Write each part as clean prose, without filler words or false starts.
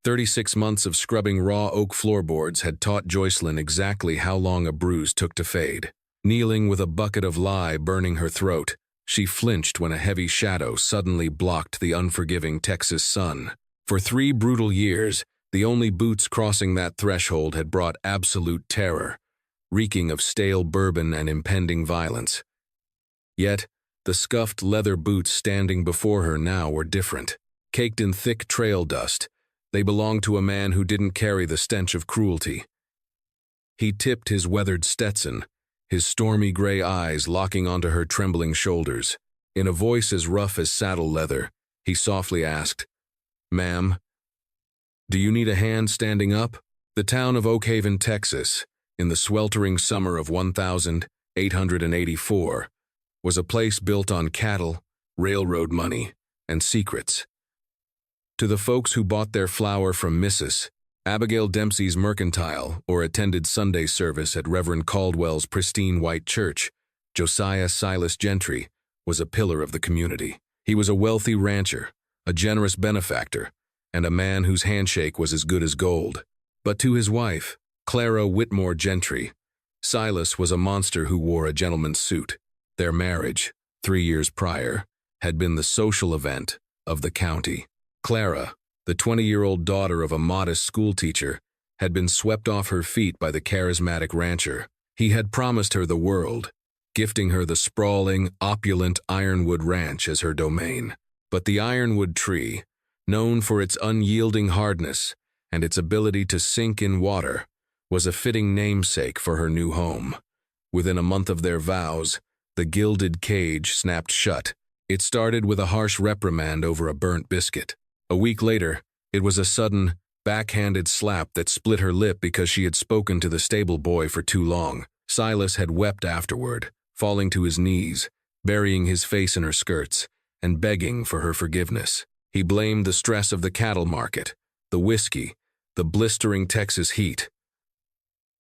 36 months of scrubbing raw oak floorboards had taught Jocelyn exactly how long a bruise took to fade. Kneeling with a bucket of lye burning her throat, she flinched when a heavy shadow suddenly blocked the unforgiving Texas sun. For 3 brutal years, the only boots crossing that threshold had brought absolute terror, reeking of stale bourbon and impending violence. Yet, the scuffed leather boots standing before her now were different. Caked in thick trail dust, they belonged to a man who didn't carry the stench of cruelty. He tipped his weathered Stetson, his stormy gray eyes locking onto her trembling shoulders. In a voice as rough as saddle leather, he softly asked, "Ma'am, do you need a hand standing up?" The town of Oak Haven, Texas, in the sweltering summer of 1884, was a place built on cattle, railroad money, and secrets. To the folks who bought their flour from Mrs. Abigail Dempsey's mercantile or attended Sunday service at Reverend Caldwell's pristine white church, Josiah Silas Gentry was a pillar of the community. He was a wealthy rancher, a generous benefactor, and a man whose handshake was as good as gold. But to his wife, Clara Whitmore Gentry, Silas was a monster who wore a gentleman's suit. Their marriage, 3 years prior, had been the social event of the county. Clara, the 20-year-old daughter of a modest schoolteacher, had been swept off her feet by the charismatic rancher. He had promised her the world, gifting her the sprawling, opulent Ironwood Ranch as her domain. But the ironwood tree, known for its unyielding hardness and its ability to sink in water, was a fitting namesake for her new home. Within a month of their vows, the gilded cage snapped shut. It started with a harsh reprimand over a burnt biscuit. A week later, it was a sudden, backhanded slap that split her lip because she had spoken to the stable boy for too long. Silas had wept afterward, falling to his knees, burying his face in her skirts, and begging for her forgiveness. He blamed the stress of the cattle market, the whiskey, the blistering Texas heat.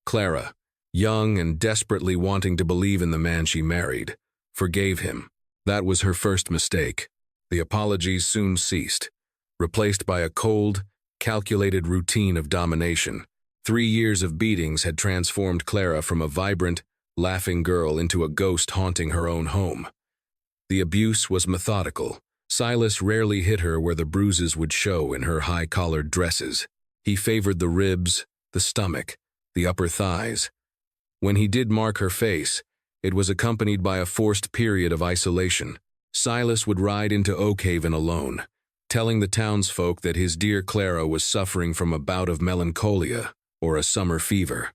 Clara, young and desperately wanting to believe in the man she married, forgave him. That was her first mistake. The apologies soon ceased, replaced by a cold, calculated routine of domination. 3 years of beatings had transformed Clara from a vibrant, laughing girl into a ghost haunting her own home. The abuse was methodical. Silas rarely hit her where the bruises would show in her high-collared dresses. He favored the ribs, the stomach, the upper thighs. When he did mark her face, it was accompanied by a forced period of isolation. Silas would ride into Oak Haven alone, telling the townsfolk that his dear Clara was suffering from a bout of melancholia or a summer fever.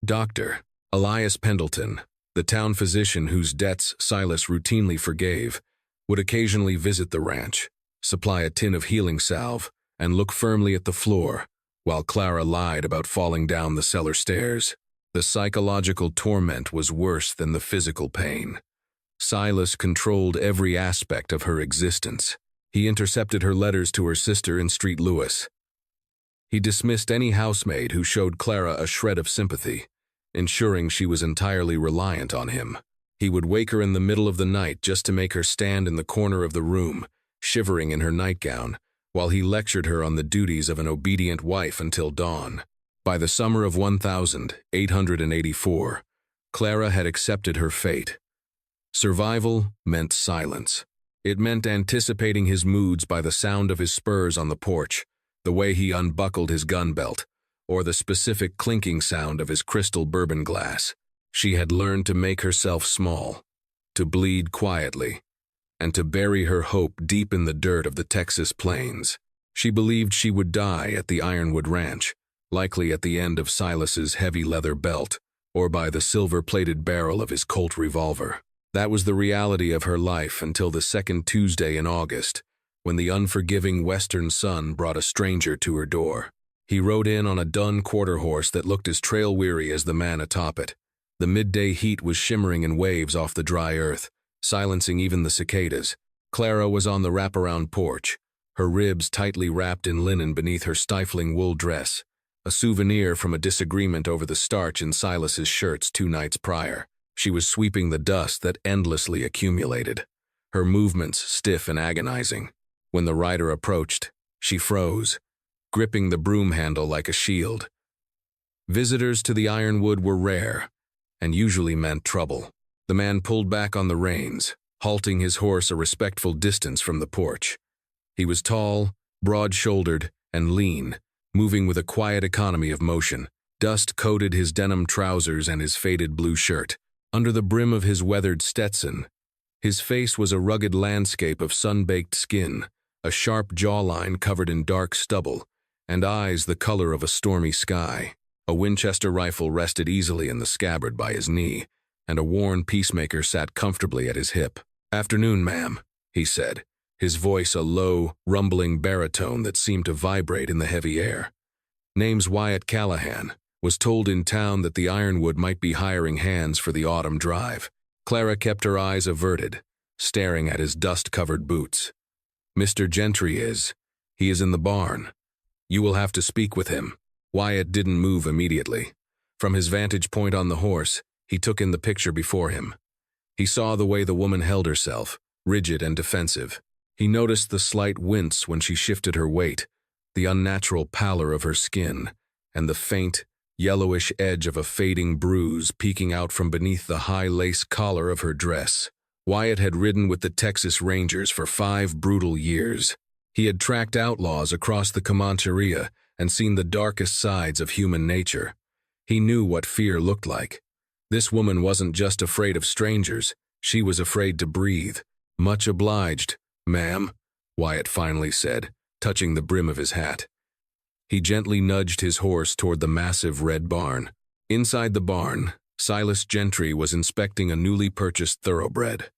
Dr. Elias Pendleton, the town physician whose debts Silas routinely forgave, would occasionally visit the ranch, supply a tin of healing salve, and look firmly at the floor, while Clara lied about falling down the cellar stairs. The psychological torment was worse than the physical pain. Silas controlled every aspect of her existence. He intercepted her letters to her sister in St. Louis. He dismissed any housemaid who showed Clara a shred of sympathy, ensuring she was entirely reliant on him. He would wake her in the middle of the night just to make her stand in the corner of the room, shivering in her nightgown, while he lectured her on the duties of an obedient wife until dawn. By the summer of 1884, Clara had accepted her fate. Survival meant silence. It meant anticipating his moods by the sound of his spurs on the porch, the way he unbuckled his gun belt, or the specific clinking sound of his crystal bourbon glass. She had learned to make herself small, to bleed quietly, and to bury her hope deep in the dirt of the Texas plains. She believed she would die at the Ironwood Ranch, likely at the end of Silas's heavy leather belt, or by the silver-plated barrel of his Colt revolver. That was the reality of her life until the second Tuesday in August, when the unforgiving western sun brought a stranger to her door. He rode in on a dun quarter horse that looked as trail-weary as the man atop it. The midday heat was shimmering in waves off the dry earth, silencing even the cicadas. Clara was on the wraparound porch, her ribs tightly wrapped in linen beneath her stifling wool dress, a souvenir from a disagreement over the starch in Silas's shirts 2 nights prior. She was sweeping the dust that endlessly accumulated, her movements stiff and agonizing. When the rider approached, she froze, gripping the broom handle like a shield. Visitors to the ironwood were rare, and usually meant trouble. The man pulled back on the reins, halting his horse a respectful distance from the porch. He was tall, broad-shouldered, and lean, moving with a quiet economy of motion. Dust coated his denim trousers and his faded blue shirt. Under the brim of his weathered Stetson, his face was a rugged landscape of sun-baked skin, a sharp jawline covered in dark stubble, and eyes the color of a stormy sky. A Winchester rifle rested easily in the scabbard by his knee, and a worn peacemaker sat comfortably at his hip. "Afternoon, ma'am," he said, his voice a low, rumbling baritone that seemed to vibrate in the heavy air. "Name's Wyatt Callahan. Was told in town that the ironwood might be hiring hands for the autumn drive." Clara kept her eyes averted, staring at his dust-covered boots. "Mr. Gentry is. He is in the barn. You will have to speak with him." Wyatt didn't move immediately. From his vantage point on the horse, he took in the picture before him. He saw the way the woman held herself, rigid and defensive. He noticed the slight wince when she shifted her weight, the unnatural pallor of her skin, and the faint, yellowish edge of a fading bruise peeking out from beneath the high lace collar of her dress. Wyatt had ridden with the Texas Rangers for 5 brutal years. He had tracked outlaws across the Comancheria and seen the darkest sides of human nature. He knew what fear looked like. This woman wasn't just afraid of strangers, she was afraid to breathe. "Much obliged, ma'am," Wyatt finally said, touching the brim of his hat. He gently nudged his horse toward the massive red barn. Inside the barn, Silas Gentry was inspecting a newly purchased thoroughbred.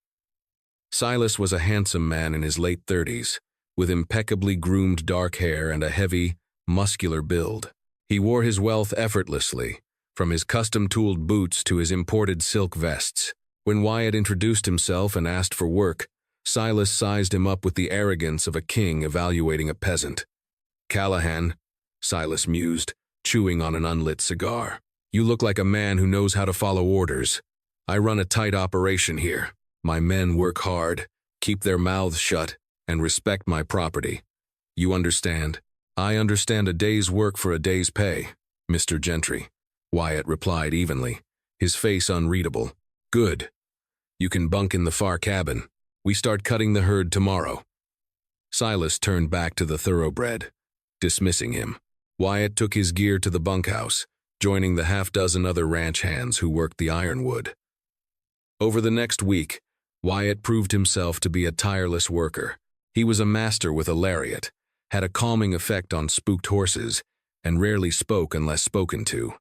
Silas was a handsome man in his late 30s, with impeccably groomed dark hair and a heavy, muscular build. He wore his wealth effortlessly, from his custom-tooled boots to his imported silk vests. When Wyatt introduced himself and asked for work, Silas sized him up with the arrogance of a king evaluating a peasant. "Callahan," Silas mused, chewing on an unlit cigar. "You look like a man who knows how to follow orders. I run a tight operation here. My men work hard, keep their mouths shut, and respect my property. You understand?" "I understand a day's work for a day's pay, Mr. Gentry," Wyatt replied evenly, his face unreadable. "Good. You can bunk in the far cabin. We start cutting the herd tomorrow." Silas turned back to the thoroughbred, dismissing him. Wyatt took his gear to the bunkhouse, joining the half-dozen other ranch hands who worked the ironwood. Over the next week, Wyatt proved himself to be a tireless worker. He was a master with a lariat, had a calming effect on spooked horses, and rarely spoke unless spoken to.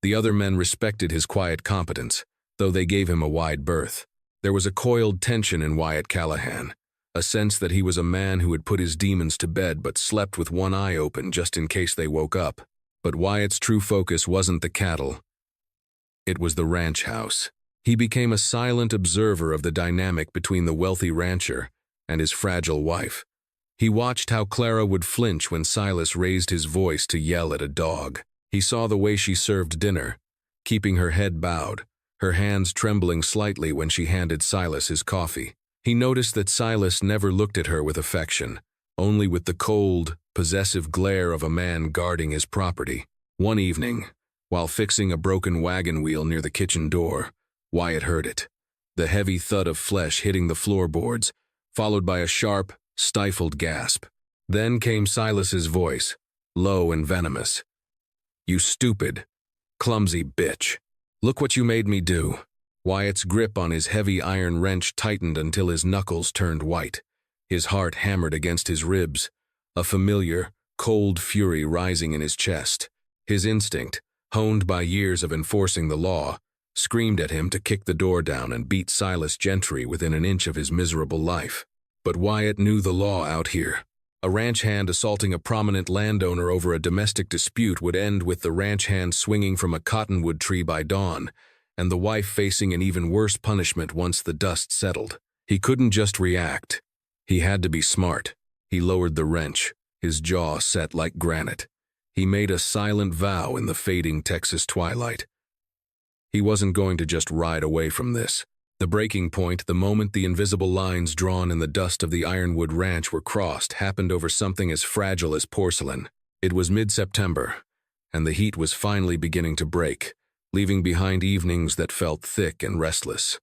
The other men respected his quiet competence, though they gave him a wide berth. There was a coiled tension in Wyatt Callahan, a sense that he was a man who had put his demons to bed but slept with one eye open just in case they woke up. But Wyatt's true focus wasn't the cattle. It was the ranch house. He became a silent observer of the dynamic between the wealthy rancher and his fragile wife. He watched how Clara would flinch when Silas raised his voice to yell at a dog. He saw the way she served dinner, keeping her head bowed, her hands trembling slightly when she handed Silas his coffee. He noticed that Silas never looked at her with affection, only with the cold, possessive glare of a man guarding his property. One evening, while fixing a broken wagon wheel near the kitchen door, Wyatt heard it, the heavy thud of flesh hitting the floorboards, followed by a sharp, stifled gasp. Then came Silas's voice, low and venomous. "You stupid, clumsy bitch. Look what you made me do." Wyatt's grip on his heavy iron wrench tightened until his knuckles turned white. His heart hammered against his ribs, a familiar, cold fury rising in his chest. His instinct, honed by years of enforcing the law, screamed at him to kick the door down and beat Silas Gentry within an inch of his miserable life. But Wyatt knew the law out here. A ranch hand assaulting a prominent landowner over a domestic dispute would end with the ranch hand swinging from a cottonwood tree by dawn, and the wife facing an even worse punishment once the dust settled. He couldn't just react. He had to be smart. He lowered the wrench, his jaw set like granite. He made a silent vow in the fading Texas twilight. He wasn't going to just ride away from this. The breaking point, the moment the invisible lines drawn in the dust of the Ironwood Ranch were crossed, happened over something as fragile as porcelain. It was mid-September, and the heat was finally beginning to break, leaving behind evenings that felt thick and restless.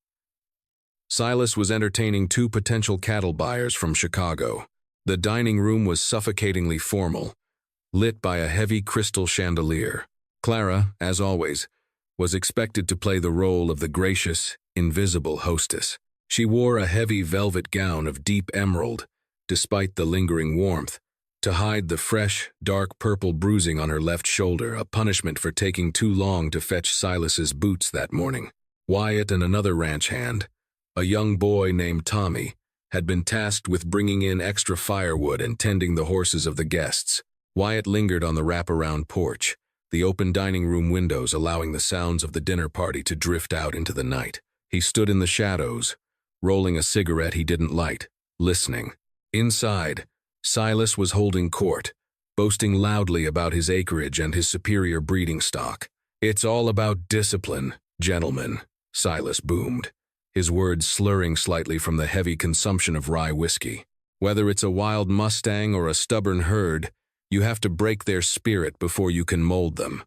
Silas was entertaining two potential cattle buyers from Chicago. The dining room was suffocatingly formal, lit by a heavy crystal chandelier. Clara, as always, was expected to play the role of the gracious, invisible hostess. She wore a heavy velvet gown of deep emerald, despite the lingering warmth, to hide the fresh, dark purple bruising on her left shoulder, a punishment for taking too long to fetch Silas's boots that morning. Wyatt and another ranch hand, a young boy named Tommy, had been tasked with bringing in extra firewood and tending the horses of the guests. Wyatt lingered on the wraparound porch, the open dining room windows allowing the sounds of the dinner party to drift out into the night. He stood in the shadows, rolling a cigarette he didn't light, listening. Inside, Silas was holding court, boasting loudly about his acreage and his superior breeding stock. "It's all about discipline, gentlemen," Silas boomed, his words slurring slightly from the heavy consumption of rye whiskey. "Whether it's a wild Mustang or a stubborn herd, you have to break their spirit before you can mold them.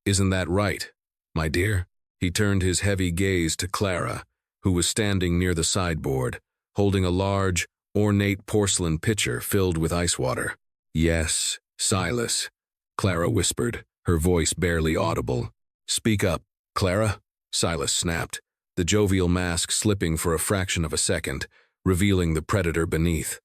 Isn't that right, my dear?" He turned his heavy gaze to Clara, who was standing near the sideboard, holding a large, ornate porcelain pitcher filled with ice water. "Yes, Silas," Clara whispered, her voice barely audible. "Speak up, Clara," Silas snapped, the jovial mask slipping for a fraction of a second, revealing the predator beneath.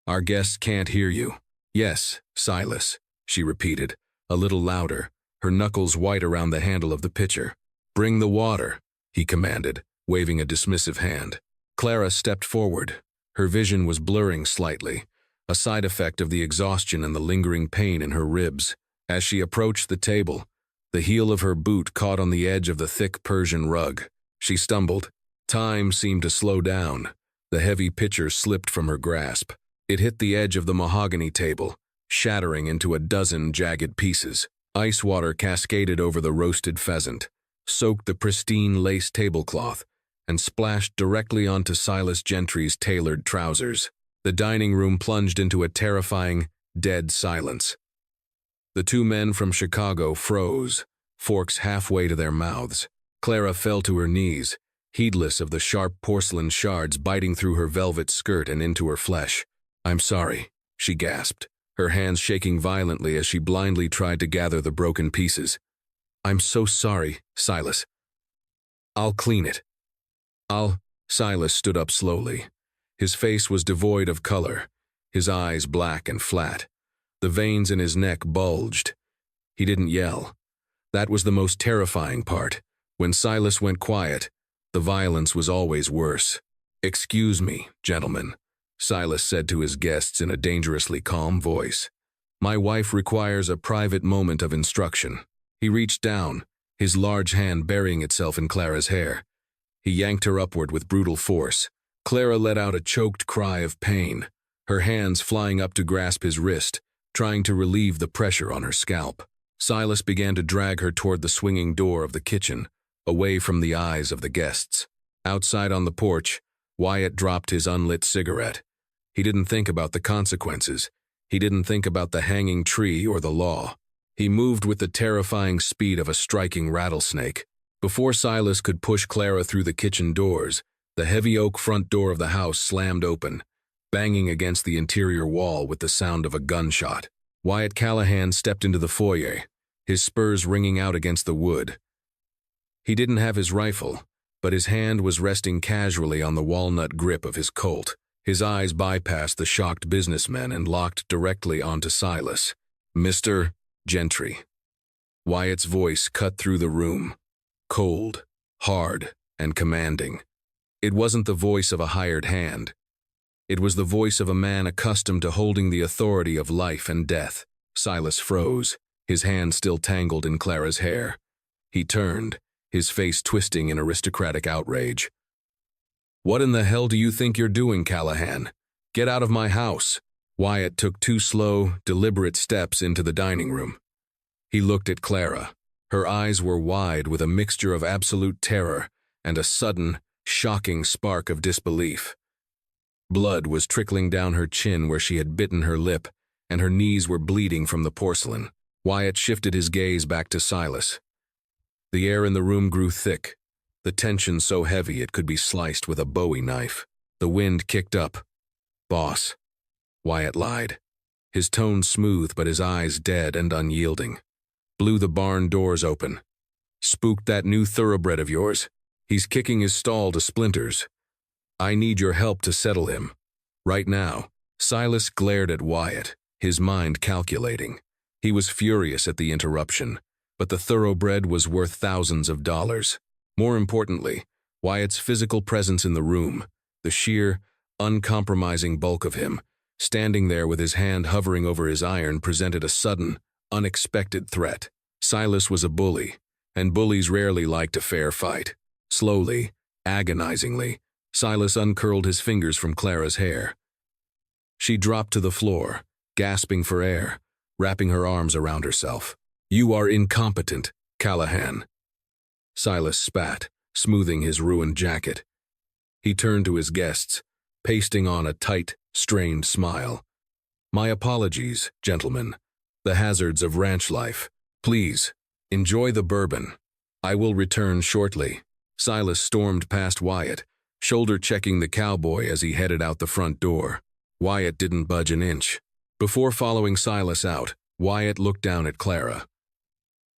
"Our guests can't hear you." "Yes, Silas," she repeated, a little louder, her knuckles white around the handle of the pitcher. "Bring the water," he commanded, waving a dismissive hand. Clara stepped forward. Her vision was blurring slightly, a side effect of the exhaustion and the lingering pain in her ribs. As she approached the table, the heel of her boot caught on the edge of the thick Persian rug. She stumbled. Time seemed to slow down. The heavy pitcher slipped from her grasp. It hit the edge of the mahogany table, shattering into a dozen jagged pieces. Ice water cascaded over the roasted pheasant, soaked the pristine lace tablecloth, and splashed directly onto Silas Gentry's tailored trousers. The dining room plunged into a terrifying, dead silence. The two men from Chicago froze, forks halfway to their mouths. Clara fell to her knees, heedless of the sharp porcelain shards biting through her velvet skirt and into her flesh. "I'm sorry," she gasped, her hands shaking violently as she blindly tried to gather the broken pieces. "I'm so sorry, Silas. I'll clean it. Silas stood up slowly. His face was devoid of color, his eyes black and flat. The veins in his neck bulged. He didn't yell. That was the most terrifying part. When Silas went quiet, the violence was always worse. "Excuse me, gentlemen," Silas said to his guests in a dangerously calm voice. "My wife requires a private moment of instruction." He reached down, his large hand burying itself in Clara's hair. He yanked her upward with brutal force. Clara let out a choked cry of pain, her hands flying up to grasp his wrist, trying to relieve the pressure on her scalp. Silas began to drag her toward the swinging door of the kitchen, away from the eyes of the guests. Outside on the porch, Wyatt dropped his unlit cigarette. He didn't think about the consequences. He didn't think about the hanging tree or the law. He moved with the terrifying speed of a striking rattlesnake. Before Silas could push Clara through the kitchen doors, the heavy oak front door of the house slammed open, banging against the interior wall with the sound of a gunshot. Wyatt Callahan stepped into the foyer, his spurs ringing out against the wood. He didn't have his rifle, but his hand was resting casually on the walnut grip of his Colt. His eyes bypassed the shocked businessmen and locked directly onto Silas. "Mr. Gentry." Wyatt's voice cut through the room, cold, hard, and commanding. It wasn't the voice of a hired hand. It was the voice of a man accustomed to holding the authority of life and death. Silas froze, his hand still tangled in Clara's hair. He turned, his face twisting in aristocratic outrage. "What in the hell do you think you're doing, Callahan? Get out of my house." Wyatt took two slow, deliberate steps into the dining room. He looked at Clara. Her eyes were wide with a mixture of absolute terror and a sudden, shocking spark of disbelief. Blood was trickling down her chin where she had bitten her lip, and her knees were bleeding from the porcelain. Wyatt shifted his gaze back to Silas. The air in the room grew thick, the tension so heavy it could be sliced with a Bowie knife. The wind kicked up. "Boss." Wyatt lied, his tone smooth but his eyes dead and unyielding. "Blew the barn doors open. Spooked that new thoroughbred of yours. He's kicking his stall to splinters. I need your help to settle him. Right now." Silas glared at Wyatt, his mind calculating. He was furious at the interruption, but the thoroughbred was worth thousands of dollars. More importantly, Wyatt's physical presence in the room, the sheer, uncompromising bulk of him, standing there with his hand hovering over his iron, presented a sudden, unexpected threat. Silas was a bully, and bullies rarely liked a fair fight. Slowly, agonizingly, Silas uncurled his fingers from Clara's hair. She dropped to the floor, gasping for air, wrapping her arms around herself. "You are incompetent, Callahan." Silas spat, smoothing his ruined jacket. He turned to his guests, pasting on a tight, strained smile. "My apologies, gentlemen. The hazards of ranch life. Please, enjoy the bourbon. I will return shortly." Silas stormed past Wyatt, shoulder-checking the cowboy as he headed out the front door. Wyatt didn't budge an inch. Before following Silas out, Wyatt looked down at Clara.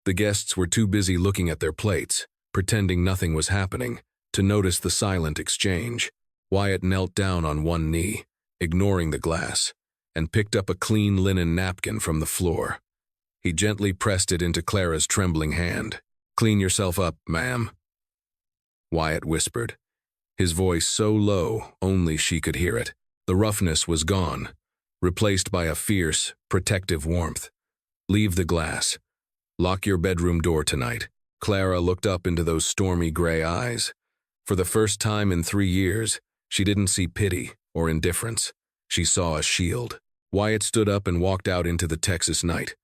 The guests were too busy looking at their plates, pretending nothing was happening, to notice the silent exchange. Wyatt knelt down on one knee, ignoring the glass, and picked up a clean linen napkin from the floor. He gently pressed it into Clara's trembling hand. "Clean yourself up, ma'am," Wyatt whispered, his voice so low only she could hear it. The roughness was gone, replaced by a fierce, protective warmth. "Leave the glass. Lock your bedroom door tonight." Clara looked up into those stormy gray eyes. For the first time in 3 years, she didn't see pity or indifference. She saw a shield. Wyatt stood up and walked out into the Texas night,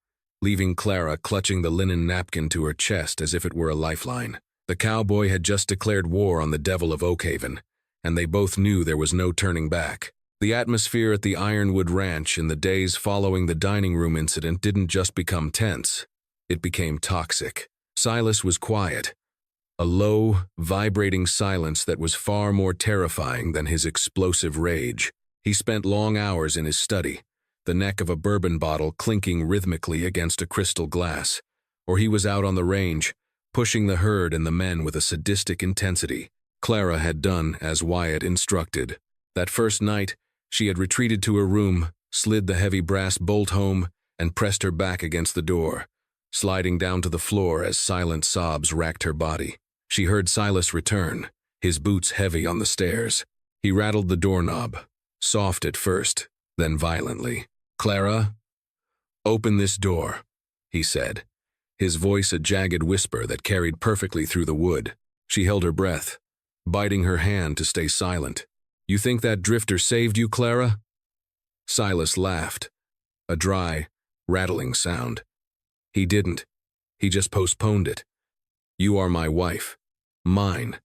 leaving Clara clutching the linen napkin to her chest as if it were a lifeline. The cowboy had just declared war on the devil of Oakhaven, and they both knew there was no turning back. The atmosphere at the Ironwood Ranch in the days following the dining room incident didn't just become tense, it became toxic. Silas was quiet, a low, vibrating silence that was far more terrifying than his explosive rage. He spent long hours in his study, the neck of a bourbon bottle clinking rhythmically against a crystal glass, or he was out on the range, pushing the herd and the men with a sadistic intensity. Clara had done as Wyatt instructed. That first night, she had retreated to her room, slid the heavy brass bolt home, and pressed her back against the door, sliding down to the floor as silent sobs racked her body. She heard Silas return, his boots heavy on the stairs. He rattled the doorknob, soft at first, then violently. "Clara, open this door," he said, his voice a jagged whisper that carried perfectly through the wood. She held her breath, biting her hand to stay silent. "You think that drifter saved you, Clara?" Silas laughed, a dry, rattling sound. "He didn't. He just postponed it. You are my wife. Mine.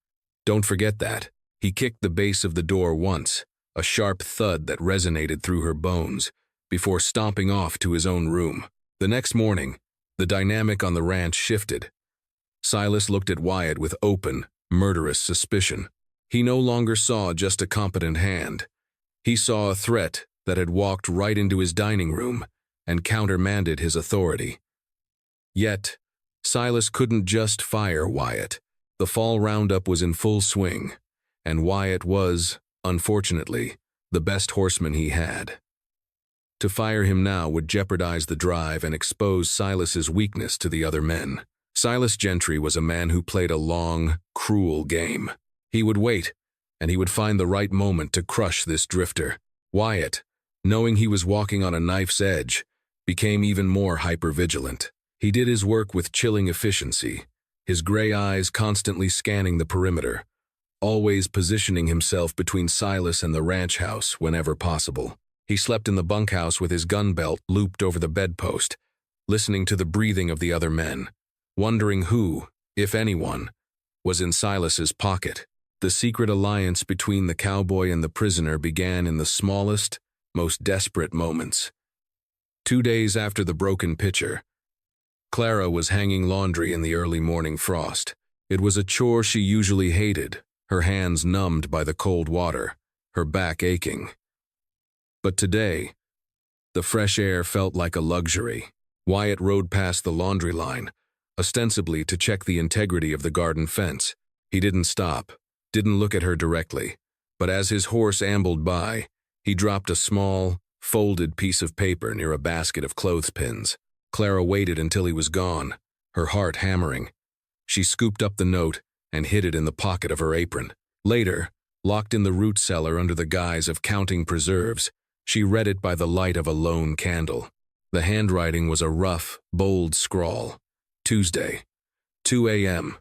Don't forget that." He kicked the base of the door once, a sharp thud that resonated through her bones, before stomping off to his own room. The next morning, the dynamic on the ranch shifted. Silas looked at Wyatt with open, murderous suspicion. He no longer saw just a competent hand. He saw a threat that had walked right into his dining room and countermanded his authority. Yet, Silas couldn't just fire Wyatt. The fall roundup was in full swing, and Wyatt was, unfortunately, the best horseman he had. To fire him now would jeopardize the drive and expose Silas's weakness to the other men. Silas Gentry was a man who played a long, cruel game. He would wait, and he would find the right moment to crush this drifter. Wyatt, knowing he was walking on a knife's edge, became even more hyper-vigilant. He did his work with chilling efficiency, his gray eyes constantly scanning the perimeter, always positioning himself between Silas and the ranch house whenever possible. He slept in the bunkhouse with his gun belt looped over the bedpost, listening to the breathing of the other men, wondering who, if anyone, was in Silas's pocket. The secret alliance between the cowboy and the prisoner began in the smallest, most desperate moments. 2 days after the broken pitcher, Clara was hanging laundry in the early morning frost. It was a chore she usually hated, her hands numbed by the cold water, her back aching. But today, the fresh air felt like a luxury. Wyatt rode past the laundry line, ostensibly to check the integrity of the garden fence. He didn't stop, didn't look at her directly, but as his horse ambled by, he dropped a small, folded piece of paper near a basket of clothespins. Clara waited until he was gone, her heart hammering. She scooped up the note and hid it in the pocket of her apron. Later, locked in the root cellar under the guise of counting preserves, she read it by the light of a lone candle. The handwriting was a rough, bold scrawl. Tuesday, 2 a.m.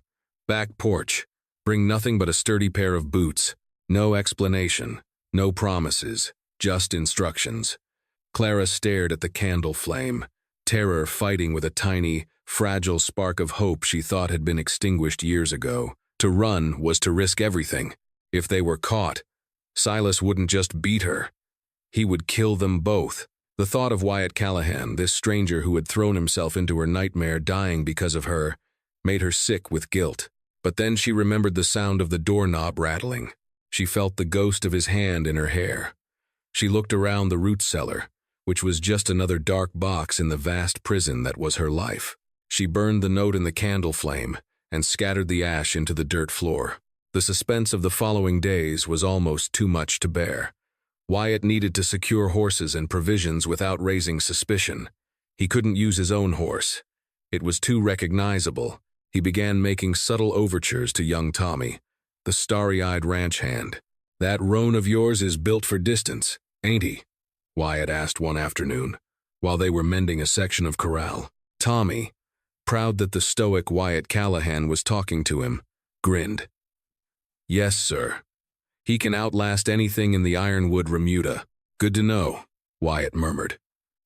Back porch. Bring nothing but a sturdy pair of boots. No explanation, no promises, just instructions. Clara stared at the candle flame, terror fighting with a tiny, fragile spark of hope she thought had been extinguished years ago. To run was to risk everything. If they were caught, Silas wouldn't just beat her. He would kill them both. The thought of Wyatt Callahan, this stranger who had thrown himself into her nightmare dying because of her, made her sick with guilt. But then she remembered the sound of the doorknob rattling. She felt the ghost of his hand in her hair. She looked around the root cellar, which was just another dark box in the vast prison that was her life. She burned the note in the candle flame and scattered the ash into the dirt floor. The suspense of the following days was almost too much to bear. Wyatt needed to secure horses and provisions without raising suspicion. He couldn't use his own horse. It was too recognizable. He began making subtle overtures to young Tommy, the starry-eyed ranch hand. "That roan of yours is built for distance, ain't he?" Wyatt asked one afternoon, while they were mending a section of corral. Tommy, proud that the stoic Wyatt Callahan was talking to him, grinned. "Yes, sir. He can outlast anything in the ironwood remuda." "Good to know," Wyatt murmured.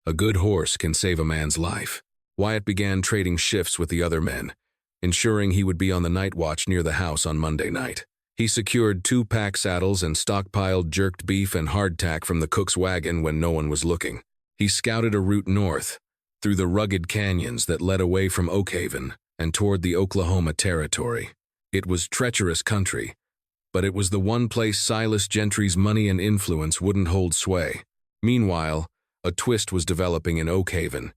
"A good horse can save a man's life." Wyatt began trading shifts with the other men, ensuring he would be on the night watch near the house on Monday night. He secured 2 pack saddles and stockpiled jerked beef and hardtack from the cook's wagon when no one was looking. He scouted a route north, through the rugged canyons that led away from Oakhaven and toward the Oklahoma Territory. It was treacherous country, but it was the one place Silas Gentry's money and influence wouldn't hold sway. Meanwhile, a twist was developing in Oakhaven.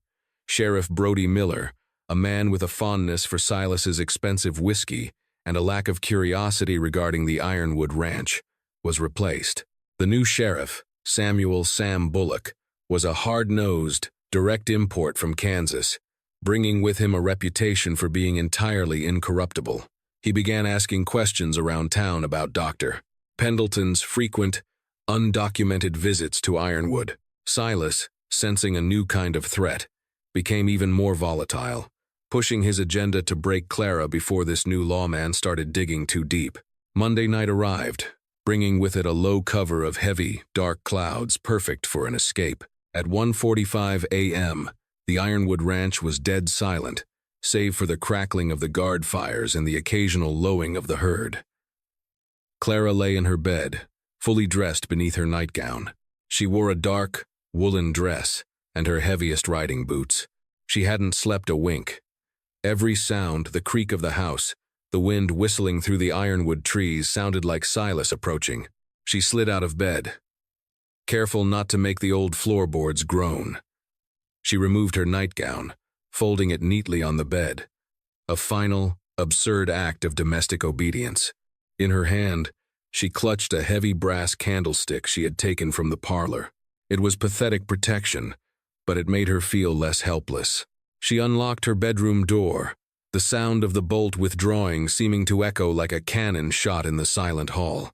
Sheriff Brody Miller, a man with a fondness for Silas's expensive whiskey and a lack of curiosity regarding the Ironwood Ranch, was replaced. The new sheriff, Samuel "Sam" Bullock, was a hard-nosed, direct import from Kansas, bringing with him a reputation for being entirely incorruptible. He began asking questions around town about Dr. Pendleton's frequent, undocumented visits to Ironwood. Silas, sensing a new kind of threat, became even more volatile, pushing his agenda to break Clara before this new lawman started digging too deep. Monday night arrived, bringing with it a low cover of heavy, dark clouds perfect for an escape. At 1:45 a.m., the Ironwood Ranch was dead silent, save for the crackling of the guard fires and the occasional lowing of the herd. Clara lay in her bed, fully dressed beneath her nightgown. She wore a dark, woolen dress and her heaviest riding boots. She hadn't slept a wink. Every sound, the creak of the house, the wind whistling through the ironwood trees, sounded like Silas approaching. She slid out of bed, careful not to make the old floorboards groan. She removed her nightgown, folding it neatly on the bed, a final, absurd act of domestic obedience. In her hand, she clutched a heavy brass candlestick she had taken from the parlor. It was pathetic protection, but it made her feel less helpless. She unlocked her bedroom door, the sound of the bolt withdrawing seeming to echo like a cannon shot in the silent hall.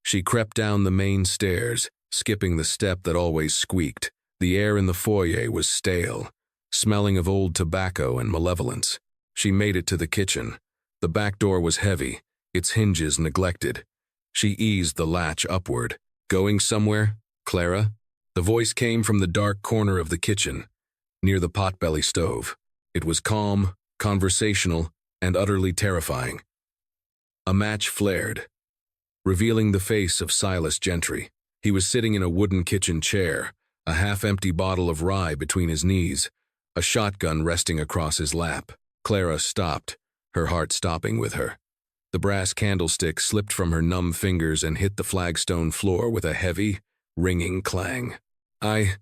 She crept down the main stairs, skipping the step that always squeaked. The air in the foyer was stale, smelling of old tobacco and malevolence. She made it to the kitchen. The back door was heavy, its hinges neglected. She eased the latch upward. "Going somewhere, Clara?" The voice came from the dark corner of the kitchen, near the potbelly stove. It was calm, conversational, and utterly terrifying. A match flared, revealing the face of Silas Gentry. He was sitting in a wooden kitchen chair, a half-empty bottle of rye between his knees, a shotgun resting across his lap. Clara stopped, her heart stopping with her. The brass candlestick slipped from her numb fingers and hit the flagstone floor with a heavy, ringing clang. I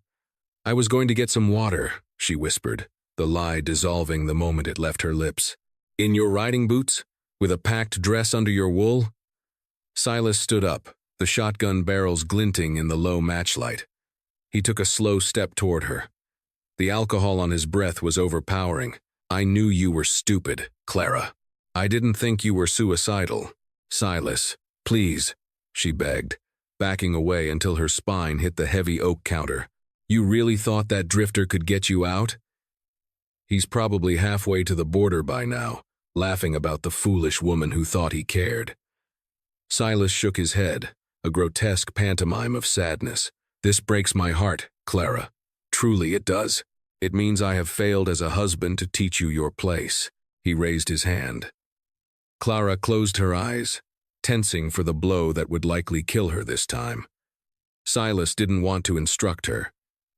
was going to get some water," she whispered, the lie dissolving the moment it left her lips. "In your riding boots? With a packed dress under your wool?" Silas stood up, the shotgun barrels glinting in the low matchlight. He took a slow step toward her. The alcohol on his breath was overpowering. "I knew you were stupid, Clara. I didn't think you were suicidal. Silas, please," she begged, backing away until her spine hit the heavy oak counter. "You really thought that drifter could get you out?" "He's probably halfway to the border by now, laughing about the foolish woman who thought he cared." Silas shook his head, a grotesque pantomime of sadness. "This breaks my heart, Clara. Truly it does. It means I have failed as a husband to teach you your place." He raised his hand. Clara closed her eyes, tensing for the blow that would likely kill her this time. Silas didn't want to instruct her.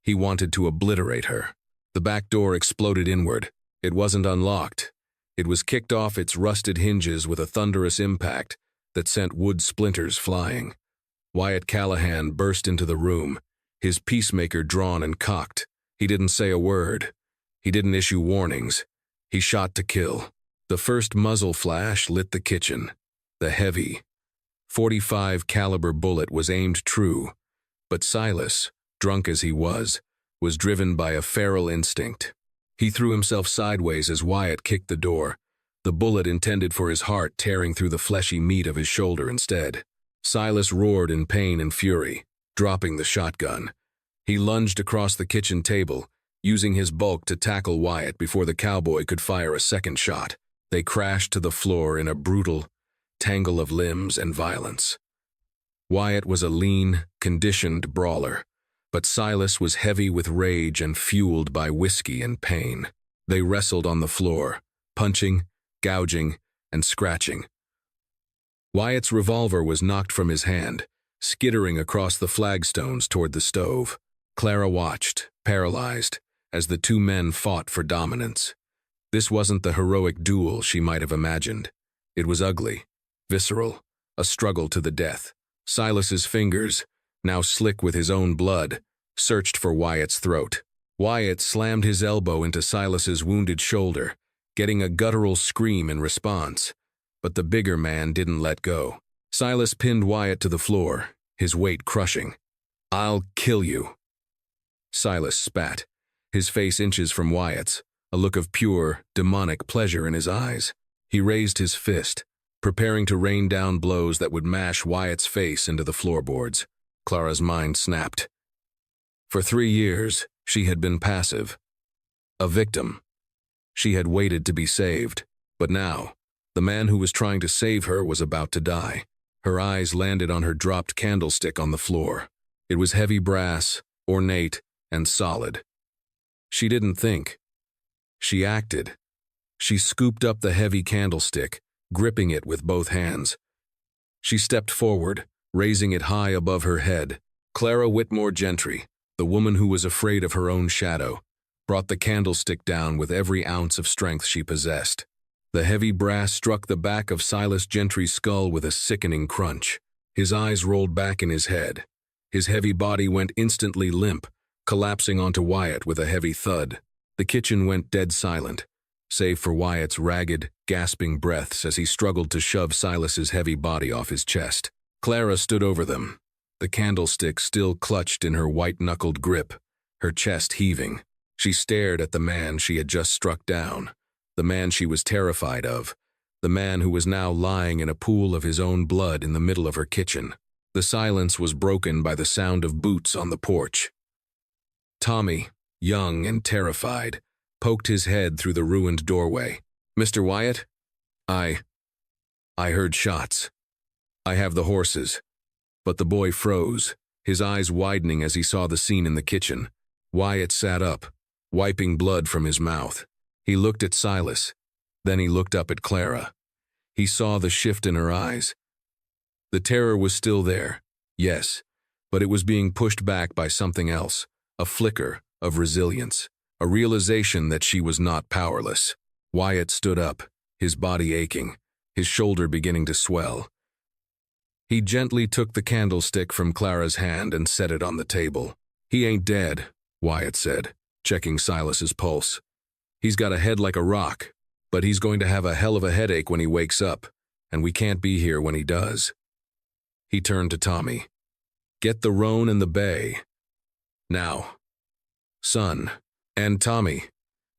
He wanted to obliterate her. The back door exploded inward. It wasn't unlocked. It was kicked off its rusted hinges with a thunderous impact that sent wood splinters flying. Wyatt Callahan burst into the room, his peacemaker drawn and cocked. He didn't say a word. He didn't issue warnings. He shot to kill. The first muzzle flash lit the kitchen. The heavy, .45 caliber bullet was aimed true, but Silas, drunk as he was driven by a feral instinct. He threw himself sideways as Wyatt kicked the door, the bullet intended for his heart tearing through the fleshy meat of his shoulder instead. Silas roared in pain and fury, dropping the shotgun. He lunged across the kitchen table, using his bulk to tackle Wyatt before the cowboy could fire a second shot. They crashed to the floor in a brutal tangle of limbs and violence. Wyatt was a lean, conditioned brawler, but Silas was heavy with rage and fueled by whiskey and pain. They wrestled on the floor, punching, gouging, and scratching. Wyatt's revolver was knocked from his hand, skittering across the flagstones toward the stove. Clara watched, paralyzed, as the two men fought for dominance. This wasn't the heroic duel she might have imagined. It was ugly, visceral, a struggle to the death. Silas's fingers, now slick with his own blood, searched for Wyatt's throat. Wyatt slammed his elbow into Silas's wounded shoulder, getting a guttural scream in response. But the bigger man didn't let go. Silas pinned Wyatt to the floor, his weight crushing. "I'll kill you." Silas spat, his face inches from Wyatt's, a look of pure, demonic pleasure in his eyes. He raised his fist, preparing to rain down blows that would mash Wyatt's face into the floorboards. Clara's mind snapped. For 3 years, she had been passive. A victim. She had waited to be saved, but now, the man who was trying to save her was about to die. Her eyes landed on her dropped candlestick on the floor. It was heavy brass, ornate, and solid. She didn't think. She acted. She scooped up the heavy candlestick, gripping it with both hands. She stepped forward, raising it high above her head. Clara Whitmore Gentry, the woman who was afraid of her own shadow, brought the candlestick down with every ounce of strength she possessed. The heavy brass struck the back of Silas Gentry's skull with a sickening crunch. His eyes rolled back in his head. His heavy body went instantly limp, collapsing onto Wyatt with a heavy thud. The kitchen went dead silent, save for Wyatt's ragged, gasping breaths as he struggled to shove Silas's heavy body off his chest. Clara stood over them, the candlestick still clutched in her white-knuckled grip, her chest heaving. She stared at the man she had just struck down, the man she was terrified of, the man who was now lying in a pool of his own blood in the middle of her kitchen. The silence was broken by the sound of boots on the porch. Tommy, young and terrified, poked his head through the ruined doorway. "Mr. Wyatt? I heard shots. I have the horses." But the boy froze, his eyes widening as he saw the scene in the kitchen. Wyatt sat up, wiping blood from his mouth. He looked at Silas, then he looked up at Clara. He saw the shift in her eyes. The terror was still there, yes, but it was being pushed back by something else, a flicker of resilience, a realization that she was not powerless. Wyatt stood up, his body aching, his shoulder beginning to swell. He gently took the candlestick from Clara's hand and set it on the table. "He ain't dead," Wyatt said, checking Silas's pulse. "He's got a head like a rock, but he's going to have a hell of a headache when he wakes up, and we can't be here when he does." He turned to Tommy. "Get the roan and the bay. Now, son, and Tommy,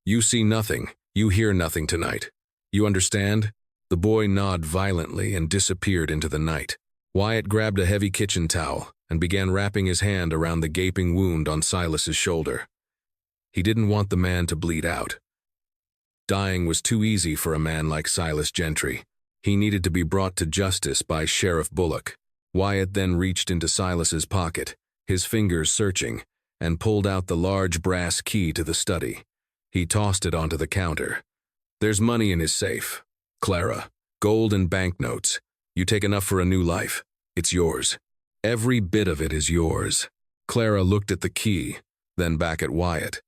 you see nothing, you hear nothing tonight. You understand?" The boy nodded violently and disappeared into the night. Wyatt grabbed a heavy kitchen towel and began wrapping his hand around the gaping wound on Silas's shoulder. He didn't want the man to bleed out. Dying was too easy for a man like Silas Gentry. He needed to be brought to justice by Sheriff Bullock. Wyatt then reached into Silas's pocket, his fingers searching, and pulled out the large brass key to the study. He tossed it onto the counter. "There's money in his safe. Clara, gold and banknotes. You take enough for a new life. It's yours. Every bit of it is yours." Clara looked at the key, then back at Wyatt.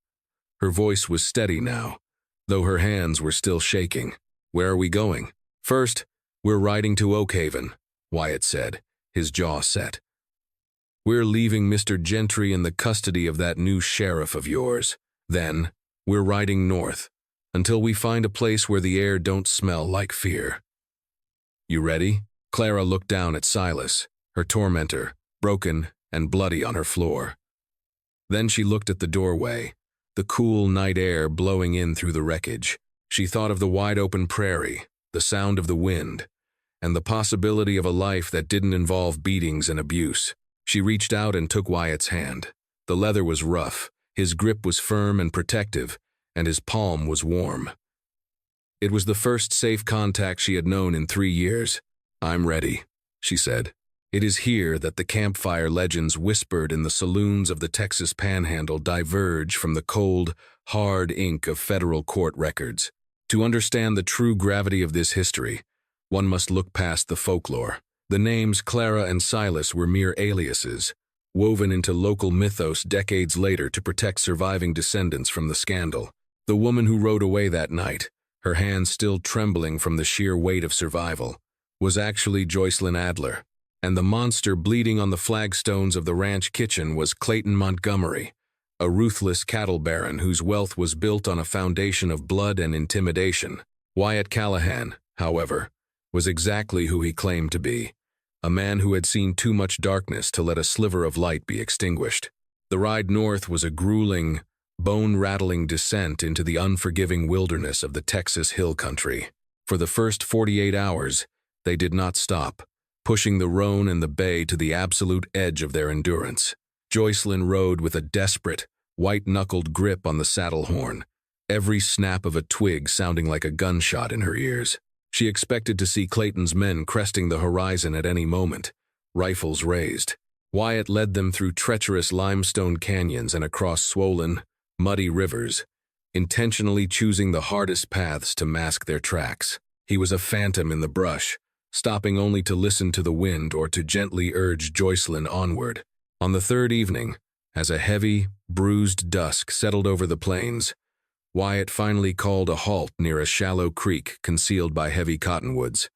Her voice was steady now, though her hands were still shaking. "Where are we going?" "First, we're riding to Oakhaven," Wyatt said, his jaw set. "We're leaving Mr. Gentry in the custody of that new sheriff of yours. Then, we're riding north, until we find a place where the air don't smell like fear. You ready?" Clara looked down at Silas, her tormentor, broken and bloody on her floor. Then she looked at the doorway, the cool night air blowing in through the wreckage. She thought of the wide-open prairie, the sound of the wind, and the possibility of a life that didn't involve beatings and abuse. She reached out and took Wyatt's hand. The leather was rough, his grip was firm and protective, and his palm was warm. It was the first safe contact she had known in 3 years. "I'm ready," she said. It is here that the campfire legends whispered in the saloons of the Texas Panhandle diverge from the cold, hard ink of federal court records. To understand the true gravity of this history, one must look past the folklore. The names Clara and Silas were mere aliases, woven into local mythos decades later to protect surviving descendants from the scandal. The woman who rode away that night, her hands still trembling from the sheer weight of survival, was actually Joycelyn Adler, and the monster bleeding on the flagstones of the ranch kitchen was Clayton Montgomery, a ruthless cattle baron whose wealth was built on a foundation of blood and intimidation. Wyatt Callahan, however, was exactly who he claimed to be, a man who had seen too much darkness to let a sliver of light be extinguished. The ride north was a grueling, bone-rattling descent into the unforgiving wilderness of the Texas hill country. For the first 48 hours, they did not stop, pushing the roan and the bay to the absolute edge of their endurance. Joycelyn rode with a desperate, white-knuckled grip on the saddle horn, every snap of a twig sounding like a gunshot in her ears. She expected to see Clayton's men cresting the horizon at any moment, rifles raised. Wyatt led them through treacherous limestone canyons and across swollen, muddy rivers, intentionally choosing the hardest paths to mask their tracks. He was a phantom in the brush, stopping only to listen to the wind or to gently urge Joycelyn onward. On the third evening, as a heavy, bruised dusk settled over the plains, Wyatt finally called a halt near a shallow creek concealed by heavy cottonwoods.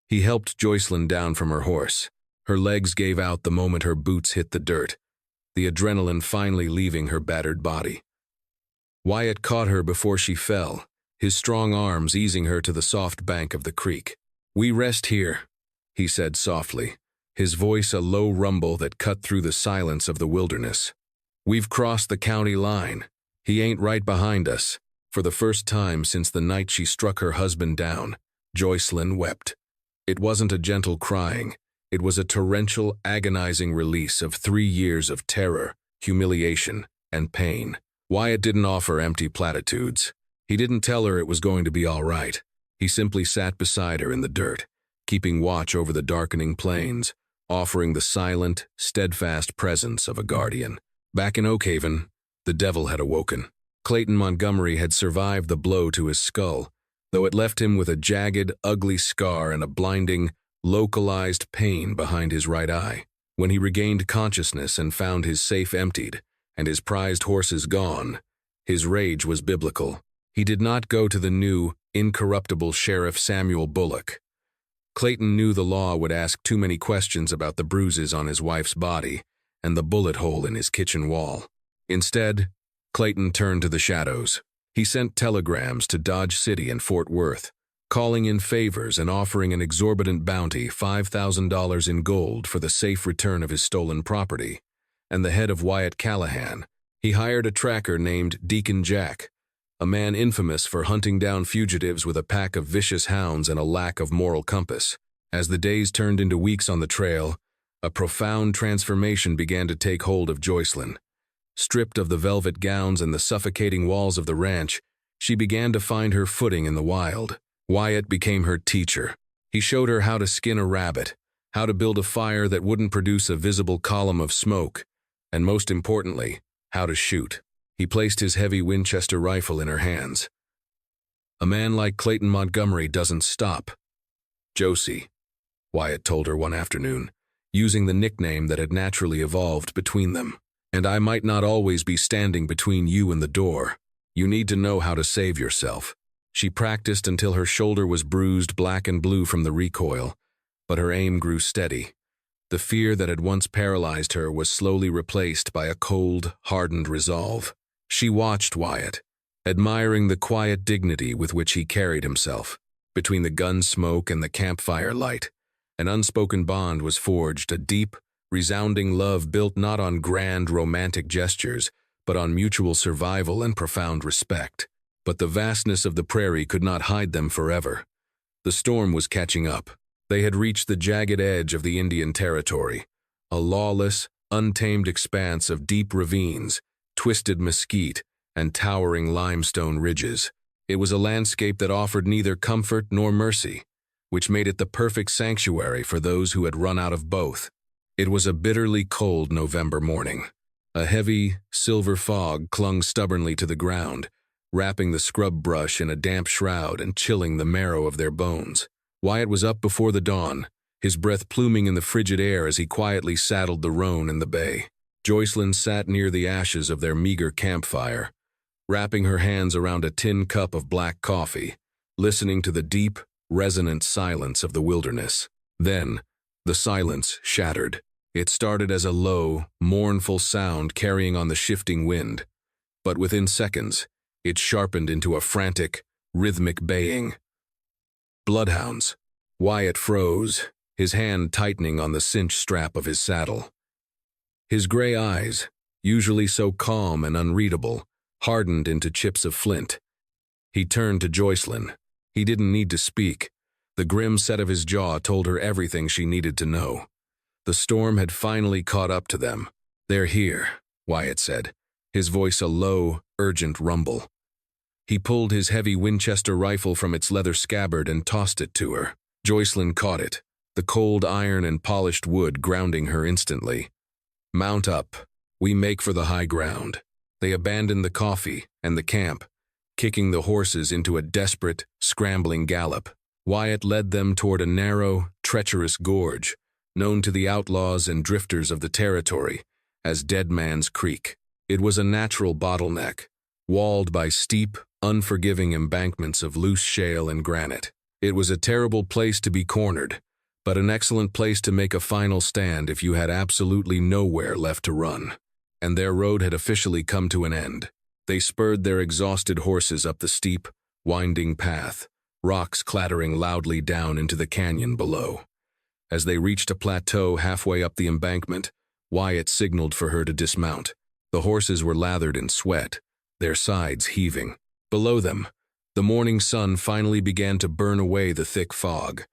He helped Joycelyn down from her horse. Her legs gave out the moment her boots hit the dirt, the adrenaline finally leaving her battered body. Wyatt caught her before she fell, his strong arms easing her to the soft bank of the creek. "We rest here," he said softly, his voice a low rumble that cut through the silence of the wilderness. "We've crossed the county line. He ain't right behind us." For the first time since the night she struck her husband down, Joycelyn wept. It wasn't a gentle crying. It was a torrential, agonizing release of 3 years of terror, humiliation, and pain. Wyatt didn't offer empty platitudes. He didn't tell her it was going to be all right. He simply sat beside her in the dirt, keeping watch over the darkening plains, offering the silent, steadfast presence of a guardian. Back in Oakhaven, the devil had awoken. Clayton Montgomery had survived the blow to his skull, though it left him with a jagged, ugly scar and a blinding, localized pain behind his right eye. When he regained consciousness and found his safe emptied, and his prized horses gone, his rage was biblical. He did not go to the new, incorruptible Sheriff Samuel Bullock. Clayton knew the law would ask too many questions about the bruises on his wife's body and the bullet hole in his kitchen wall. Instead, Clayton turned to the shadows. He sent telegrams to Dodge City and Fort Worth, calling in favors and offering an exorbitant bounty, $5,000 in gold, for the safe return of his stolen property. And the head of Wyatt Callahan, he hired a tracker named Deacon Jack, a man infamous for hunting down fugitives with a pack of vicious hounds and a lack of moral compass. As the days turned into weeks on the trail, a profound transformation began to take hold of Joycelyn. Stripped of the velvet gowns and the suffocating walls of the ranch, she began to find her footing in the wild. Wyatt became her teacher. He showed her how to skin a rabbit, how to build a fire that wouldn't produce a visible column of smoke, and most importantly, how to shoot. He placed his heavy Winchester rifle in her hands. "A man like Clayton Montgomery doesn't stop, Josie," Wyatt told her one afternoon, using the nickname that had naturally evolved between them. "And I might not always be standing between you and the door. You need to know how to save yourself." She practiced until her shoulder was bruised black and blue from the recoil, but her aim grew steady. The fear that had once paralyzed her was slowly replaced by a cold, hardened resolve. She watched Wyatt, admiring the quiet dignity with which he carried himself. Between the gun smoke and the campfire light, an unspoken bond was forged, a deep, resounding love built not on grand, romantic gestures, but on mutual survival and profound respect. But the vastness of the prairie could not hide them forever. The storm was catching up. They had reached the jagged edge of the Indian Territory, a lawless, untamed expanse of deep ravines, twisted mesquite, and towering limestone ridges. It was a landscape that offered neither comfort nor mercy, which made it the perfect sanctuary for those who had run out of both. It was a bitterly cold November morning. A heavy, silver fog clung stubbornly to the ground, wrapping the scrub brush in a damp shroud and chilling the marrow of their bones. Wyatt was up before the dawn, his breath pluming in the frigid air as he quietly saddled the roan in the bay. Joycelyn sat near the ashes of their meager campfire, wrapping her hands around a tin cup of black coffee, listening to the deep, resonant silence of the wilderness. Then, the silence shattered. It started as a low, mournful sound carrying on the shifting wind, but within seconds, it sharpened into a frantic, rhythmic baying. Bloodhounds. Wyatt froze, his hand tightening on the cinch strap of his saddle. His gray eyes, usually so calm and unreadable, hardened into chips of flint. He turned to Joycelyn. He didn't need to speak. The grim set of his jaw told her everything she needed to know. The storm had finally caught up to them. "They're here," Wyatt said, his voice a low, urgent rumble. He pulled his heavy Winchester rifle from its leather scabbard and tossed it to her. Joycelyn caught it, the cold iron and polished wood grounding her instantly. "Mount up. We make for the high ground." They abandoned the coffee and the camp, kicking the horses into a desperate, scrambling gallop. Wyatt led them toward a narrow, treacherous gorge, known to the outlaws and drifters of the territory as Dead Man's Creek. It was a natural bottleneck, walled by steep, unforgiving embankments of loose shale and granite. It was a terrible place to be cornered, but an excellent place to make a final stand if you had absolutely nowhere left to run. And their road had officially come to an end. They spurred their exhausted horses up the steep, winding path, rocks clattering loudly down into the canyon below. As they reached a plateau halfway up the embankment, Wyatt signaled for her to dismount. The horses were lathered in sweat, their sides heaving. Below them, the morning sun finally began to burn away the thick fog,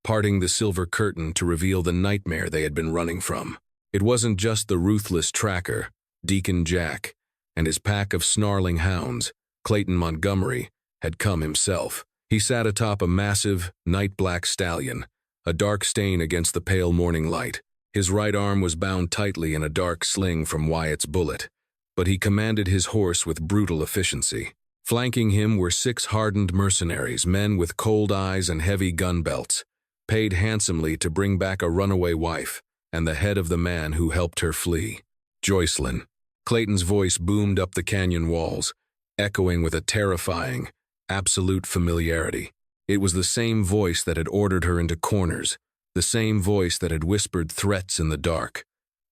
parting the silver curtain to reveal the nightmare they had been running from. It wasn't just the ruthless tracker, Deacon Jack, and his pack of snarling hounds. Clayton Montgomery had come himself. He sat atop a massive, night-black stallion, a dark stain against the pale morning light. His right arm was bound tightly in a dark sling from Wyatt's bullet, but he commanded his horse with brutal efficiency. Flanking him were 6 hardened mercenaries, men with cold eyes and heavy gun belts, paid handsomely to bring back a runaway wife and the head of the man who helped her flee. Joycelyn. Clayton's voice boomed up the canyon walls, echoing with a terrifying, absolute familiarity. It was the same voice that had ordered her into corners, the same voice that had whispered threats in the dark,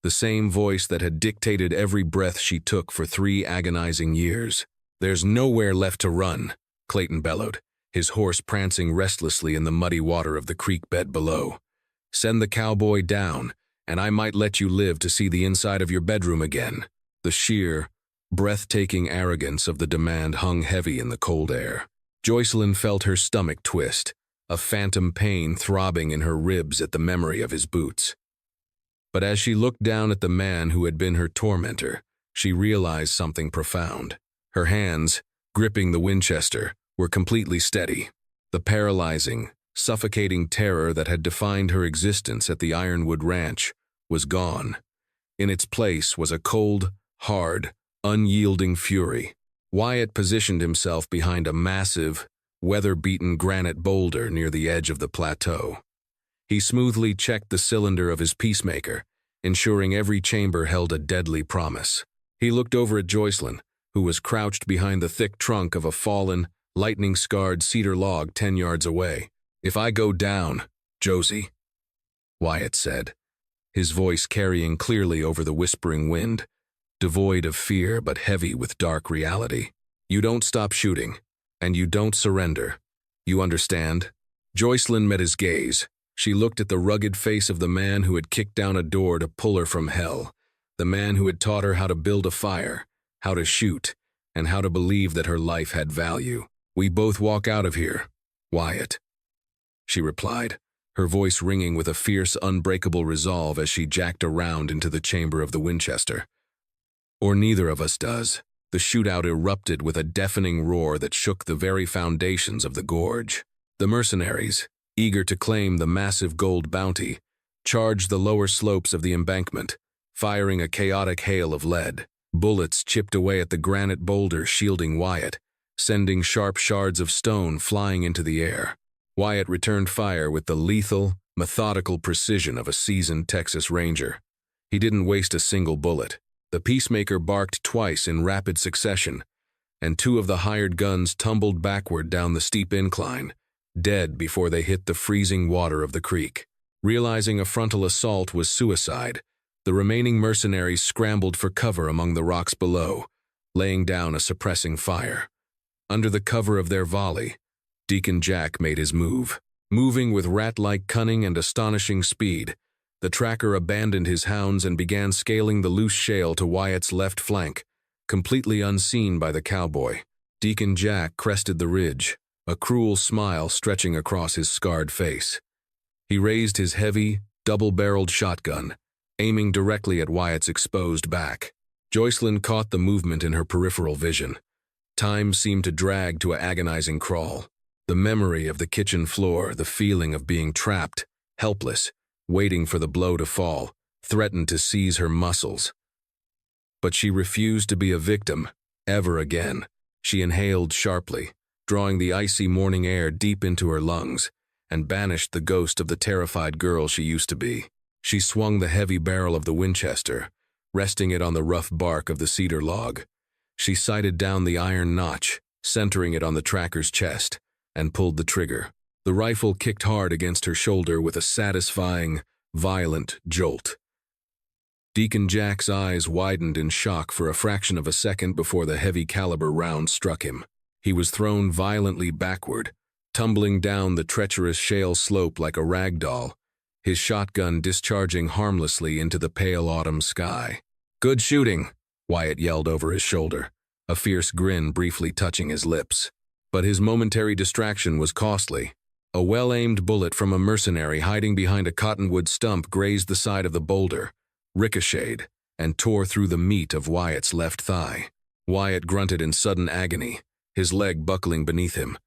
the same voice that had dictated every breath she took for 3 agonizing years. "There's nowhere left to run," Clayton bellowed, his horse prancing restlessly in the muddy water of the creek bed below. "Send the cowboy down, and I might let you live to see the inside of your bedroom again." The sheer, breathtaking arrogance of the demand hung heavy in the cold air. Jocelyn felt her stomach twist, a phantom pain throbbing in her ribs at the memory of his boots. But as she looked down at the man who had been her tormentor, she realized something profound. Her hands, gripping the Winchester, were completely steady. The paralyzing, suffocating terror that had defined her existence at the Ironwood Ranch was gone. In its place was a cold, hard, unyielding fury. Wyatt positioned himself behind a massive, weather-beaten granite boulder near the edge of the plateau. He smoothly checked the cylinder of his peacemaker, ensuring every chamber held a deadly promise. He looked over at Jocelyn, who was crouched behind the thick trunk of a fallen, lightning-scarred cedar log 10 yards away. "If I go down, Josie," Wyatt said, his voice carrying clearly over the whispering wind, devoid of fear but heavy with dark reality. "You don't stop shooting, and you don't surrender. You understand?" Jocelyn met his gaze. She looked at the rugged face of the man who had kicked down a door to pull her from hell, the man who had taught her how to build a fire, how to shoot, and how to believe that her life had value. "We both walk out of here, Wyatt," she replied, her voice ringing with a fierce, unbreakable resolve as she jacked around into the chamber of the Winchester. "Or neither of us does." The shootout erupted with a deafening roar that shook the very foundations of the gorge. The mercenaries, eager to claim the massive gold bounty, charged the lower slopes of the embankment, firing a chaotic hail of lead. Bullets chipped away at the granite boulder shielding Wyatt, sending sharp shards of stone flying into the air. Wyatt returned fire with the lethal, methodical precision of a seasoned Texas Ranger. He didn't waste a single bullet. The peacemaker barked twice in rapid succession, and 2 of the hired guns tumbled backward down the steep incline, dead before they hit the freezing water of the creek. Realizing a frontal assault was suicide, the remaining mercenaries scrambled for cover among the rocks below, laying down a suppressing fire. Under the cover of their volley, Deacon Jack made his move. Moving with rat-like cunning and astonishing speed, the tracker abandoned his hounds and began scaling the loose shale to Wyatt's left flank, completely unseen by the cowboy. Deacon Jack crested the ridge, a cruel smile stretching across his scarred face. He raised his heavy, double-barreled shotgun, aiming directly at Wyatt's exposed back. Jocelyn caught the movement in her peripheral vision. Time seemed to drag to an agonizing crawl. The memory of the kitchen floor, the feeling of being trapped, helpless, waiting for the blow to fall, threatened to seize her muscles. But she refused to be a victim, ever again. She inhaled sharply, drawing the icy morning air deep into her lungs, and banished the ghost of the terrified girl she used to be. She swung the heavy barrel of the Winchester, resting it on the rough bark of the cedar log. She sighted down the iron notch, centering it on the tracker's chest, and pulled the trigger. The rifle kicked hard against her shoulder with a satisfying, violent jolt. Deacon Jack's eyes widened in shock for a fraction of a second before the heavy caliber round struck him. He was thrown violently backward, tumbling down the treacherous shale slope like a rag doll, his shotgun discharging harmlessly into the pale autumn sky. "Good shooting," Wyatt yelled over his shoulder, a fierce grin briefly touching his lips. But his momentary distraction was costly. A well-aimed bullet from a mercenary hiding behind a cottonwood stump grazed the side of the boulder, ricocheted, and tore through the meat of Wyatt's left thigh. Wyatt grunted in sudden agony, his leg buckling beneath him.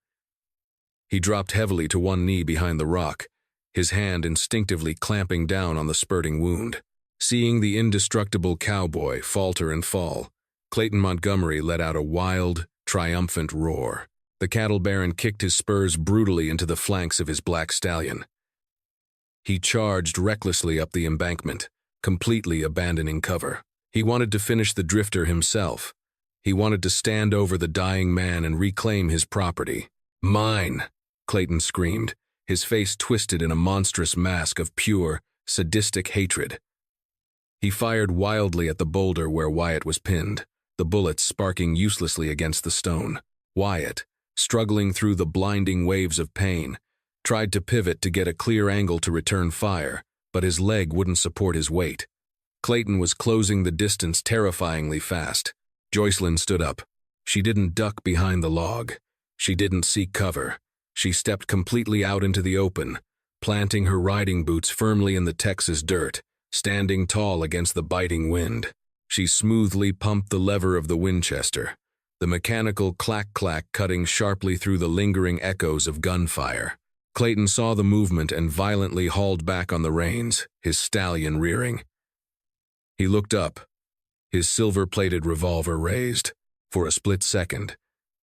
He dropped heavily to one knee behind the rock, his hand instinctively clamping down on the spurting wound. Seeing the indestructible cowboy falter and fall, Clayton Montgomery let out a wild, triumphant roar. The cattle baron kicked his spurs brutally into the flanks of his black stallion. He charged recklessly up the embankment, completely abandoning cover. He wanted to finish the drifter himself. He wanted to stand over the dying man and reclaim his property. "Mine!" Clayton screamed, his face twisted in a monstrous mask of pure, sadistic hatred. He fired wildly at the boulder where Wyatt was pinned, the bullets sparking uselessly against the stone. Wyatt, struggling through the blinding waves of pain, tried to pivot to get a clear angle to return fire, but his leg wouldn't support his weight. Clayton was closing the distance terrifyingly fast. Joycelyn stood up. She didn't duck behind the log. She didn't seek cover. She stepped completely out into the open, planting her riding boots firmly in the Texas dirt, standing tall against the biting wind. She smoothly pumped the lever of the Winchester, the mechanical clack-clack cutting sharply through the lingering echoes of gunfire. Clayton saw the movement and violently hauled back on the reins, his stallion rearing. He looked up, his silver-plated revolver raised. For a split second,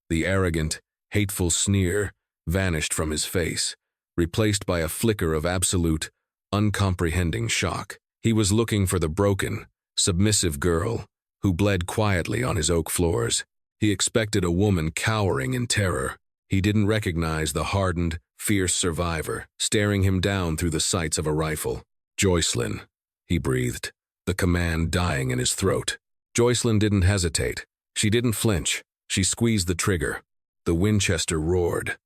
the arrogant, hateful sneer vanished from his face, replaced by a flicker of absolute, uncomprehending shock. He was looking for the broken, submissive girl who bled quietly on his oak floors. He expected a woman cowering in terror. He didn't recognize the hardened, fierce survivor staring him down through the sights of a rifle. "Joycelyn," he breathed, the command dying in his throat. Joycelyn didn't hesitate. She didn't flinch. She squeezed the trigger. The Winchester roared.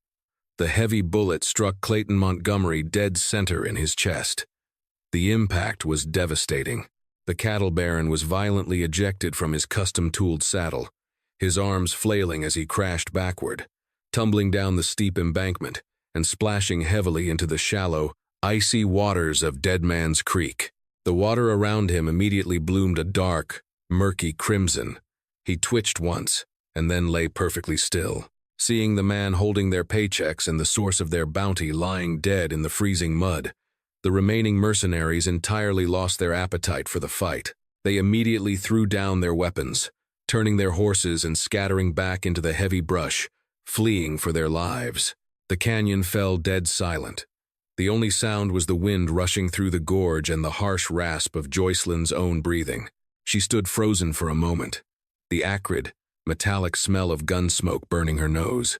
The heavy bullet struck Clayton Montgomery dead center in his chest. The impact was devastating. The cattle baron was violently ejected from his custom-tooled saddle, his arms flailing as he crashed backward, tumbling down the steep embankment and splashing heavily into the shallow, icy waters of Dead Man's Creek. The water around him immediately bloomed a dark, murky crimson. He twitched once, and then lay perfectly still, seeing the man holding their paychecks and the source of their bounty lying dead in the freezing mud. The remaining mercenaries entirely lost their appetite for the fight. They immediately threw down their weapons, turning their horses and scattering back into the heavy brush, fleeing for their lives. The canyon fell dead silent. The only sound was the wind rushing through the gorge and the harsh rasp of Joycelyn's own breathing. She stood frozen for a moment, the acrid, metallic smell of gun smoke burning her nose.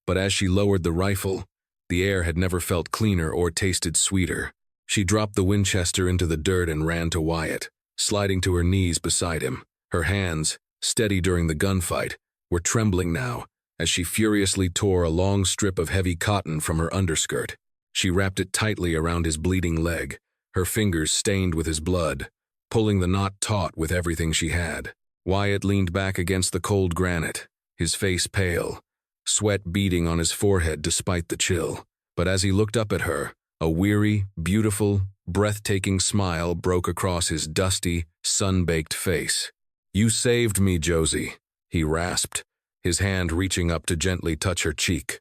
But as she lowered the rifle, the air had never felt cleaner or tasted sweeter. She dropped the Winchester into the dirt and ran to Wyatt, sliding to her knees beside him. Her hands, steady during the gunfight, were trembling now as she furiously tore a long strip of heavy cotton from her underskirt. She wrapped it tightly around his bleeding leg, her fingers stained with his blood, pulling the knot taut with everything she had. Wyatt leaned back against the cold granite, his face pale, sweat beading on his forehead despite the chill. But as he looked up at her, a weary, beautiful, breathtaking smile broke across his dusty, sun-baked face. "You saved me, Josie," he rasped, his hand reaching up to gently touch her cheek.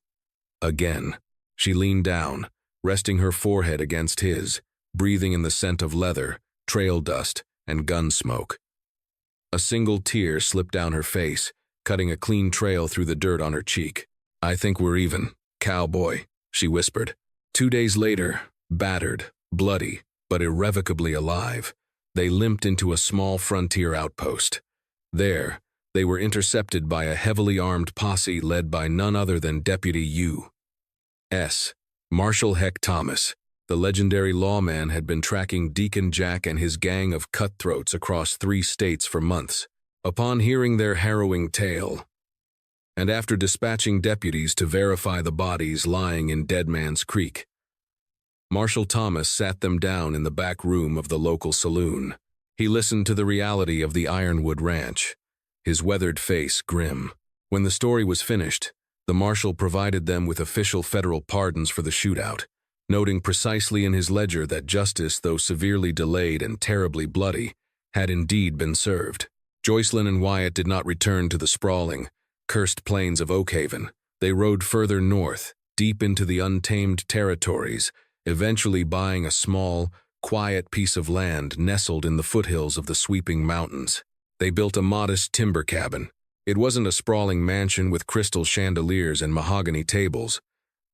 Again, she leaned down, resting her forehead against his, breathing in the scent of leather, trail dust, and gun smoke. A single tear slipped down her face, cutting a clean trail through the dirt on her cheek. "I think we're even, cowboy," she whispered. 2 days later, battered, bloody, but irrevocably alive, they limped into a small frontier outpost. There, they were intercepted by a heavily armed posse led by none other than Deputy U.S. Marshal Heck Thomas. The legendary lawman had been tracking Deacon Jack and his gang of cutthroats across 3 states for months. Upon hearing their harrowing tale, and after dispatching deputies to verify the bodies lying in Dead Man's Creek, Marshal Thomas sat them down in the back room of the local saloon. He listened to the reality of the Ironwood Ranch, his weathered face grim. When the story was finished, the marshal provided them with official federal pardons for the shootout, noting precisely in his ledger that justice, though severely delayed and terribly bloody, had indeed been served. Joycelyn and Wyatt did not return to the sprawling, cursed plains of Oakhaven. They rode further north, deep into the untamed territories, eventually buying a small, quiet piece of land nestled in the foothills of the sweeping mountains. They built a modest timber cabin. It wasn't a sprawling mansion with crystal chandeliers and mahogany tables,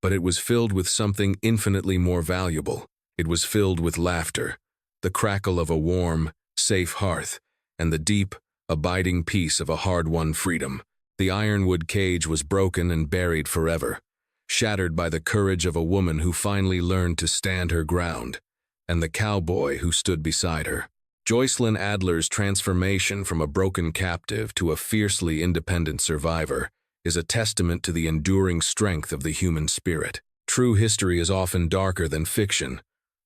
but it was filled with something infinitely more valuable. It was filled with laughter, the crackle of a warm, safe hearth, and the deep, abiding peace of a hard-won freedom. The ironwood cage was broken and buried forever, shattered by the courage of a woman who finally learned to stand her ground, and the cowboy who stood beside her. Joycelyn Adler's transformation from a broken captive to a fiercely independent survivor is a testament to the enduring strength of the human spirit. True history is often darker than fiction,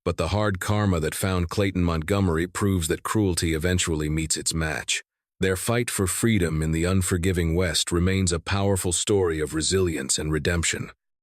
but the hard karma that found Clayton Montgomery proves that cruelty eventually meets its match. Their fight for freedom in the unforgiving West remains a powerful story of resilience and redemption.